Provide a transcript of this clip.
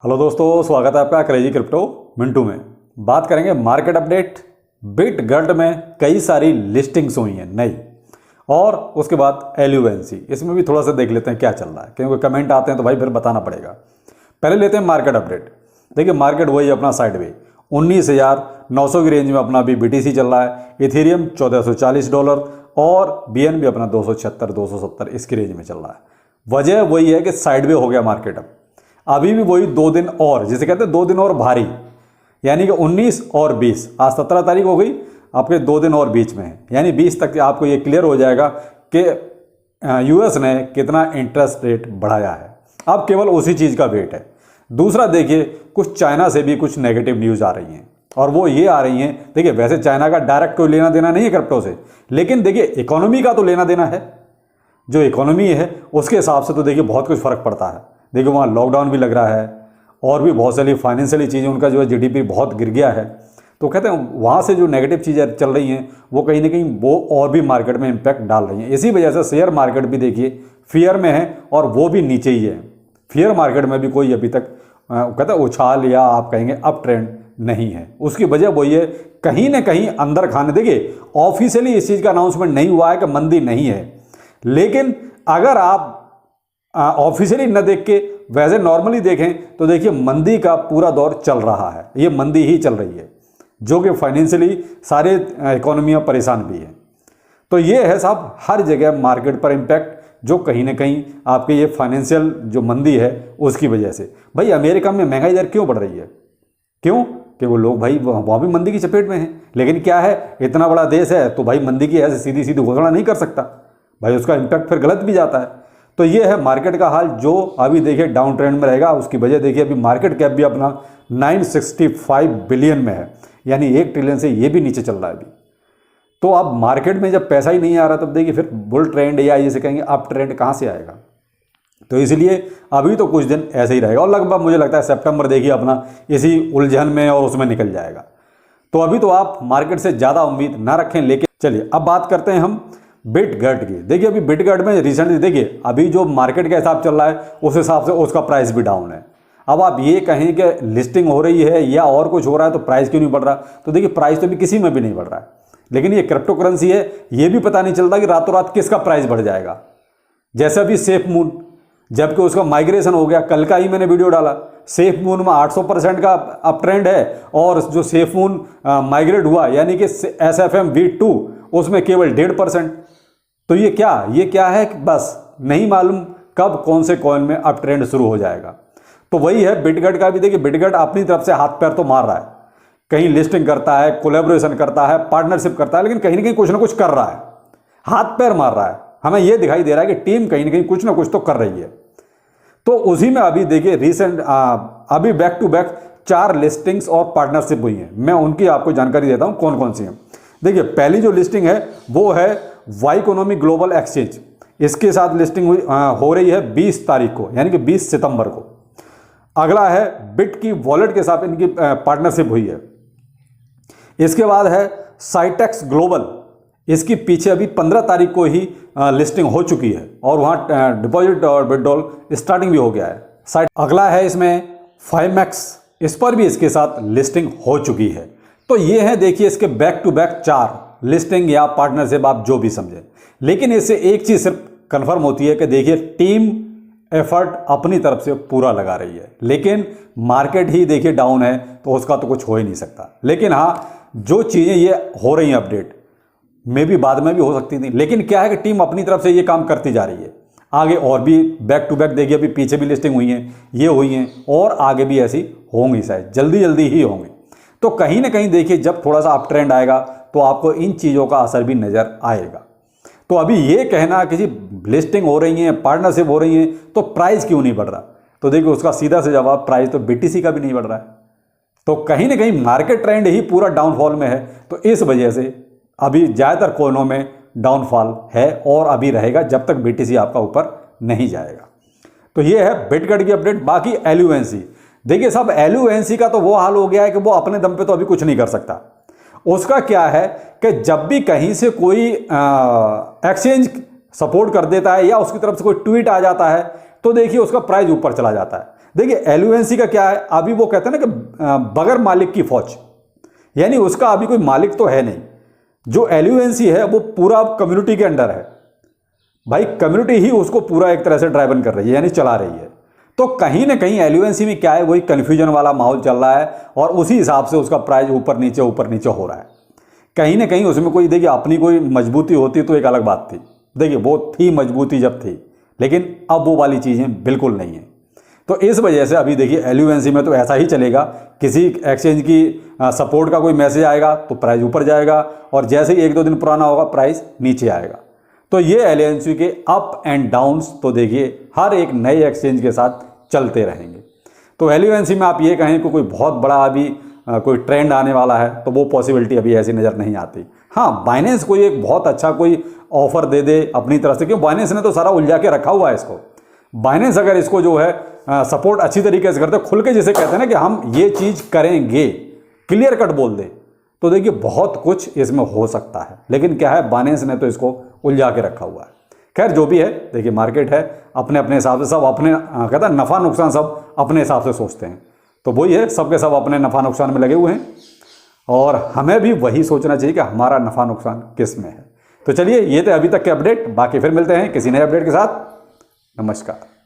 Hello दोस्तों, स्वागत है आपका क्रेजी क्रिप्टो मिंटू में। बात करेंगे मार्केट अपडेट। बिटगर्ट में कई सारी लिस्टिंग्स हुई हैं नई, और उसके बाद एलयूएनसी, इसमें भी थोड़ा सा देख लेते हैं क्या चल रहा है, क्योंकि कमेंट आते हैं तो भाई फिर बताना पड़ेगा। पहले लेते हैं मार्केट अपडेट। देखिए मार्केट वही अपना साइडवे 19,900 की रेंज में अपना भी बीटीसी चल रहा है। इथेरियम $1440 और बीएनबी अपना 276-270 इसकी रेंज में चल रहा है। वजह वही है कि साइडवे हो गया मार्केट। अब अभी भी वही 2 दिन और, जिसे कहते हैं 2 दिन और भारी, यानी कि 19 और 20, आज 17 तारीख हो गई, आपके 2 दिन और बीच में है, यानी 20 तक आपको ये क्लियर हो जाएगा कि यूएस ने कितना इंटरेस्ट रेट बढ़ाया है। अब केवल उसी चीज़ का वेट है। दूसरा देखिए, कुछ चाइना से भी कुछ नेगेटिव न्यूज़ आ रही हैं, और वो ये आ रही हैं, देखिए वैसे चाइना का डायरेक्ट कोई लेना देना नहीं है क्रिप्टो से, लेकिन देखिए इकोनॉमी का तो लेना देना है। जो इकोनॉमी है उसके हिसाब से तो देखिए बहुत कुछ फ़र्क पड़ता है। देखिए वहाँ लॉकडाउन भी लग रहा है, और भी बहुत सारी फाइनेंशियली चीज़ें, उनका जो है जीडीपी बहुत गिर गया है। तो कहते हैं वहाँ से जो नेगेटिव चीज़ें चल रही हैं वो कहीं ना कहीं वो और भी मार्केट में इम्पैक्ट डाल रही हैं। इसी वजह से शेयर मार्केट भी देखिए फियर में है, और वो भी नीचे ही है। फियर मार्केट में भी कोई अभी तक कहते हैं उछाल या आप कहेंगे अप ट्रेंड नहीं है। उसकी वजह वही है, कहीं ना कहीं अंदर खाने। देखिए ऑफिशियली इस चीज़ का अनाउंसमेंट नहीं हुआ है कि मंदी नहीं है, लेकिन अगर आप ऑफिशियली न देख के वैसे नॉर्मली देखें तो देखिए मंदी का पूरा दौर चल रहा है। ये मंदी ही चल रही है, जो कि फाइनेंशियली सारे इकोनॉमियाँ परेशान भी हैं। तो ये है साहब हर जगह मार्केट पर इम्पैक्ट, जो कहीं ना कहीं आपके ये फाइनेंशियल जो मंदी है उसकी वजह से। भाई अमेरिका में महंगाई दर क्यों बढ़ रही है? क्यों? कि वो लोग भाई वहाँ भी मंदी की चपेट में हैं। लेकिन क्या है, इतना बड़ा देश है तो भाई मंदी की ऐसे सीधी सीधी घोषणा नहीं कर सकता भाई, उसका इम्पैक्ट फिर गलत भी जाता है। तो ये है मार्केट का हाल, जो अभी देखिए डाउन ट्रेंड में रहेगा। उसकी वजह देखिए अभी मार्केट कैप भी अपना 965 बिलियन में है, यानी 1 ट्रिलियन से ये भी नीचे चल रहा है अभी। तो अब मार्केट में जब पैसा ही नहीं आ रहा, तब देखिए फिर बुल ट्रेंड या जैसे कहेंगे अप ट्रेंड कहाँ से आएगा? तो इसलिए अभी तो कुछ दिन ऐसे ही रहेगा, और लगभग मुझे लगता है सितंबर देखिए अपना इसी उलझन में और उसमें निकल जाएगा। तो अभी तो आप मार्केट से ज़्यादा उम्मीद ना रखें। लेकिन चलिए अब बात करते हैं हम बिटगर्ट की। देखिए अभी बिटगर्ट में रिसेंटली देखिए अभी जो मार्केट का हिसाब चल रहा है उस हिसाब से उसका प्राइस भी डाउन है। अब आप ये कहें कि लिस्टिंग हो रही है या और कुछ हो रहा है तो प्राइस क्यों नहीं बढ़ रहा? तो देखिए प्राइस तो अभी किसी में भी नहीं बढ़ रहा है, लेकिन ये क्रिप्टो करेंसी है, ये भी पता नहीं चलता कि रातों रात किसका प्राइस बढ़ जाएगा। जैसे अभी सेफ मून, जबकि उसका माइग्रेशन हो गया, कल का ही मैंने वीडियो डाला, सेफ मून में 800% का अप ट्रेंड है, और जो सेफ मून माइग्रेट हुआ यानी कि SFM V2 उसमें केवल 1.5%। तो ये क्या है कि बस नहीं मालूम कब कौन से कॉइन में अप ट्रेंड शुरू हो जाएगा। तो वही है बिटगर्ट का भी। देखिए बिटगर्ट अपनी तरफ से हाथ पैर तो मार रहा है, कहीं लिस्टिंग करता है, कोलैबोरेशन करता है, पार्टनरशिप करता है, लेकिन कहीं ना कहीं कुछ ना कुछ कर रहा है, हाथ पैर मार रहा है। हमें यह दिखाई दे रहा है कि टीम कहीं ना कहीं कुछ ना कुछ तो कर रही है। तो उसी में अभी देखिए रिसेंट अभी बैक टू बैक 4 लिस्टिंग्स और पार्टनरशिप हुई हैं। मैं उनकी आपको जानकारी देता हूं कौन कौन सी हैं। देखिए पहली जो लिस्टिंग है वो है वाईकोनॉमी ग्लोबल एक्सचेंज, इसके साथ लिस्टिंग हो रही है 20 तारीख को, यानी कि 20 सितंबर को। अगला है बिट की वॉलेट के साथ इनकी पार्टनरशिप हुई है। इसके बाद है साइटेक्स ग्लोबल, इसकी पीछे अभी 15 तारीख को ही लिस्टिंग हो चुकी है, और वहाँ डिपॉजिट और विड्रॉल स्टार्टिंग भी हो गया है। अगला है इसमें फाइमेक्स, इस पर भी इसके साथ लिस्टिंग हो चुकी है। तो ये है देखिए इसके बैक टू बैक 4 लिस्टिंग या पार्टनरशिप, आप जो भी समझें। लेकिन इससे एक चीज़ सिर्फ कंफर्म होती है कि देखिए टीम एफर्ट अपनी तरफ से पूरा लगा रही है, लेकिन मार्केट ही देखिए डाउन है तो उसका तो कुछ हो ही नहीं सकता। लेकिन हाँ, जो चीज़ें ये हो रही हैं अपडेट में भी बाद में भी हो सकती थी, लेकिन क्या है कि टीम अपनी तरफ से ये काम करती जा रही है। आगे और भी बैक टू बैक देखिए अभी पीछे भी लिस्टिंग हुई हैं, ये हुई हैं, और आगे भी ऐसी होंगी, शायद जल्दी जल्दी ही होंगी। तो कहीं ना कहीं देखिए जब थोड़ा सा अप ट्रेंड आएगा तो आपको इन चीज़ों का असर भी नज़र आएगा। तो अभी ये कहना कि जी लिस्टिंग हो रही है, पार्टनरशिप हो रही है, तो प्राइस क्यों नहीं बढ़ रहा? तो देखिए उसका सीधा से जवाब, प्राइस तो बीटीसी का भी नहीं बढ़ रहा है। तो कहीं ना कहीं मार्केट ट्रेंड ही पूरा डाउनफॉल में है। तो इस वजह से अभी ज़्यादातर कोइनों में डाउनफॉल है, और अभी रहेगा जब तक बीटीसी आपका ऊपर नहीं जाएगा। तो ये है बिटगर्ट की अपडेट। बाकी एलयूएनसी, देखिए साहब एलयूएनसी का तो वो हाल हो गया है कि वो अपने दम पे तो अभी कुछ नहीं कर सकता। उसका क्या है कि जब भी कहीं से कोई एक्सचेंज सपोर्ट कर देता है या उसकी तरफ से कोई ट्वीट आ जाता है तो देखिए उसका प्राइस ऊपर चला जाता है। देखिए एलयूएनसी का क्या है, अभी वो कहते हैं ना कि बगैर मालिक की फौज, यानी उसका अभी कोई मालिक तो है नहीं। जो एलयूएनसी है वो पूरा कम्युनिटी के अंडर है भाई, कम्युनिटी ही उसको पूरा एक तरह से ड्राइवन कर रही है, यानी चला रही है। तो कहीं ना कहीं एलयूएनसी में क्या है, वही कन्फ्यूजन वाला माहौल चल रहा है और उसी हिसाब से उसका प्राइस ऊपर नीचे हो रहा है। कहीं ना कहीं उसमें कोई देखिए अपनी कोई मजबूती होती तो एक अलग बात थी, देखिए वो थी मजबूती जब थी, लेकिन अब वो वाली चीज़ें बिल्कुल नहीं है। तो इस वजह से अभी देखिए एलयूएनसी में तो ऐसा ही चलेगा, किसी एक्सचेंज की सपोर्ट का कोई मैसेज आएगा तो प्राइस ऊपर जाएगा और जैसे ही 1-2 दिन पुराना होगा प्राइस नीचे आएगा। तो ये एलयूएनसी के अप एंड डाउन्स तो देखिए हर एक नए एक्सचेंज के साथ चलते रहेंगे। तो एलयूएनसी में आप ये कहें कि कोई बहुत बड़ा अभी कोई ट्रेंड आने वाला है तो वो पॉसिबिलिटी अभी ऐसी नज़र नहीं आती। हाँ, बाइनेंस कोई एक बहुत अच्छा कोई ऑफर दे दे अपनी तरफ से, क्योंकि बाइनेंस ने तो सारा उलझा के रखा हुआ है इसको। बाइनेंस अगर इसको जो है सपोर्ट अच्छी तरीके से करते, खुल के जिसे कहते हैं ना कि हम ये चीज़ करेंगे, क्लियर कट बोल दे, तो देखिए बहुत कुछ इसमें हो सकता है। लेकिन क्या है, बाइनेंस ने तो इसको उलझा के रखा हुआ है। खैर जो भी है, देखिए मार्केट है, अपने अपने हिसाब से सब अपने कहता है नफ़ा नुकसान सब अपने हिसाब से सोचते हैं। तो वही है, सबके सब अपने नफ़ा नुकसान में लगे हुए हैं और हमें भी वही सोचना चाहिए कि हमारा नफ़ा नुकसान किस में है। तो चलिए, ये थे अभी तक के अपडेट, बाकी फिर मिलते हैं किसी नए अपडेट के साथ। नमस्कार।